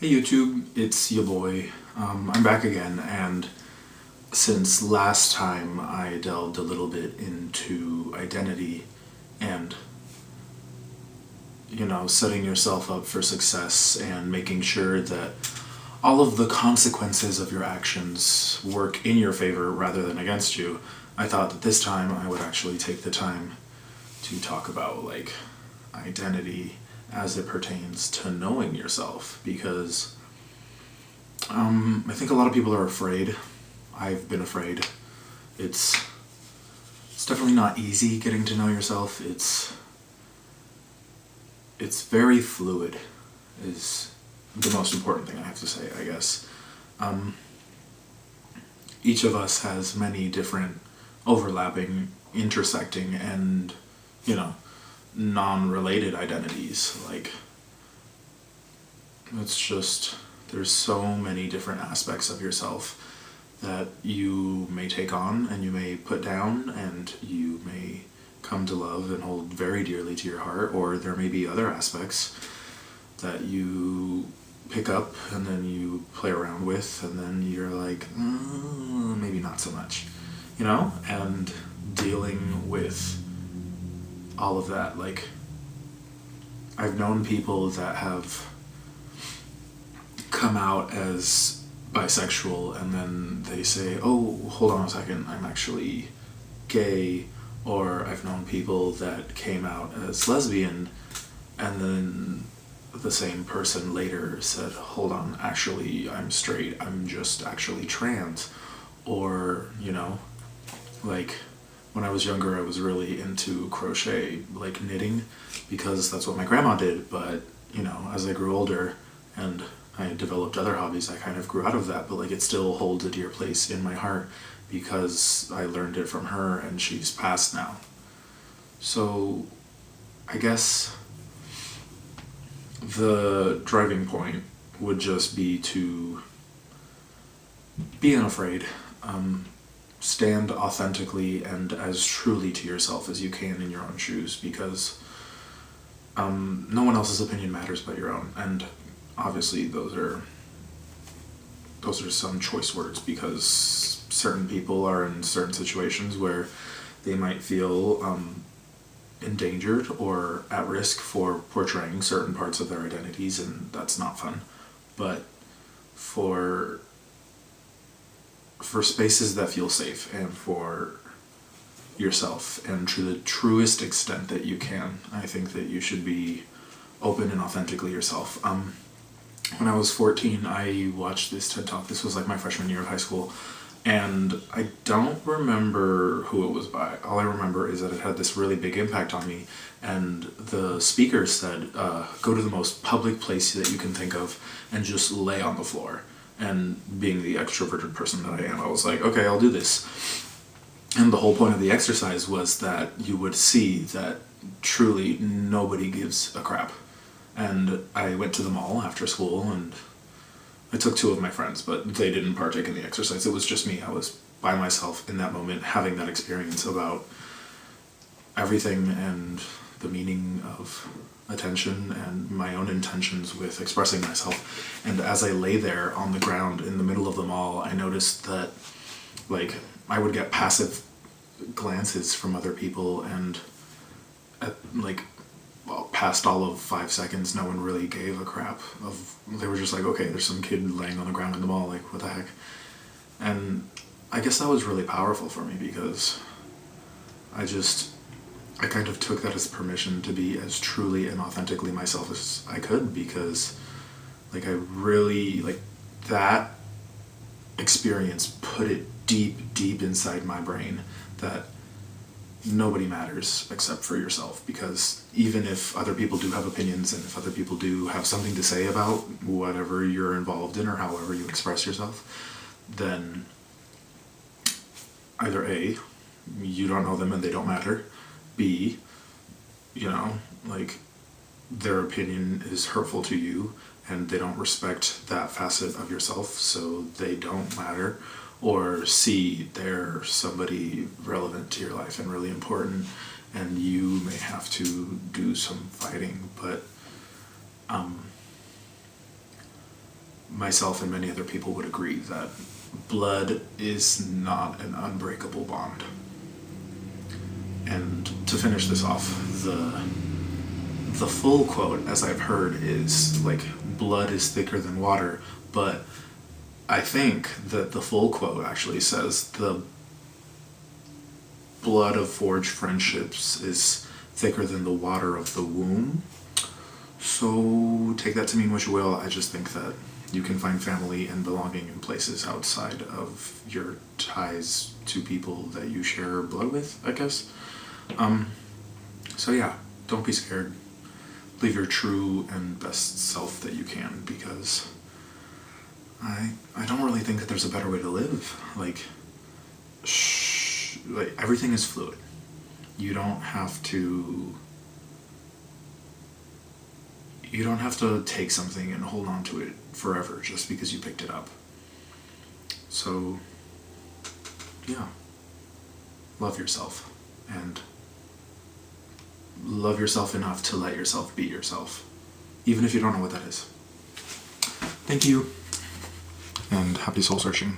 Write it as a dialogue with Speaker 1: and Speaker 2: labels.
Speaker 1: Hey YouTube, it's your boy. I'm back again, and since last time I delved a little bit into identity and, setting yourself up for success and making sure that all of the consequences of your actions work in your favor rather than against you, I thought that this time I would actually take the time to talk about, identity as it pertains to knowing yourself, because I think a lot of people are afraid. I've been afraid. It's it's definitely not easy getting to know yourself. It's very fluid, is the most important thing I have to say, I guess. Um, each of us has many different overlapping, intersecting, and, you know, non-related identities. It's just, there's so many different aspects of yourself that you may take on and you may put down and you may come to love and hold very dearly to your heart, or there may be other aspects that you pick up and then you play around with and then you're like, maybe not so much, and dealing with all of that. I've known people that have come out as bisexual and then they say, oh, hold on a second, I'm actually gay. Or I've known people that came out as lesbian and then the same person later said, hold on, actually I'm straight, I'm just actually trans. Or, when I was younger I was really into crochet, knitting, because that's what my grandma did. But, as I grew older and I developed other hobbies, I kind of grew out of that, but it still holds a dear place in my heart because I learned it from her and she's passed now. So I guess the driving point would just be to be unafraid, stand authentically and as truly to yourself as you can in your own shoes, because no one else's opinion matters but your own. And obviously those are some choice words, because certain people are in certain situations where they might feel endangered or at risk for portraying certain parts of their identities, and that's not fun. But for spaces that feel safe and for yourself, and to the truest extent that you can, I think that you should be open and authentically yourself. When I was 14, I watched this TED Talk. This was my freshman year of high school, and I don't remember who it was by. All I remember is that it had this really big impact on me, and the speaker said, go to the most public place that you can think of and just lay on the floor. And being the extroverted person that I am, I was like, okay, I'll do this. And the whole point of the exercise was that you would see that truly nobody gives a crap. And I went to the mall after school and I took two of my friends, but they didn't partake in the exercise. It was just me. I was by myself in that moment, having that experience about everything and the meaning of attention and my own intentions with expressing myself. And as I lay there on the ground in the middle of the mall, I noticed that I would get passive glances from other people, and past all of 5 seconds, no one really gave a crap. They were just like, okay, there's some kid laying on the ground in the mall, what the heck? And I guess that was really powerful for me, because I kind of took that as permission to be as truly and authentically myself as I could, because I really, that experience put it deep, deep inside my brain that nobody matters except for yourself. Because even if other people do have opinions and if other people do have something to say about whatever you're involved in or however you express yourself, then either A, you don't know them and they don't matter, B, their opinion is hurtful to you and they don't respect that facet of yourself, so they don't matter, or C, they're somebody relevant to your life and really important and you may have to do some fighting. But myself and many other people would agree that blood is not an unbreakable bond. And to finish this off, the full quote, as I've heard, is like, blood is thicker than water, but I think that the full quote actually says the blood of forged friendships is thicker than the water of the womb. So take that to mean what you will. I just think that you can find family and belonging in places outside of your ties to people that you share blood with, I guess. So yeah, don't be scared. Live your true and best self that you can, because I don't really think that there's a better way to live. Like everything is fluid. You don't have to take something and hold on to it forever just because you picked it up. So yeah, love yourself, and love yourself enough to let yourself be yourself, even if you don't know what that is. Thank you, and happy soul searching.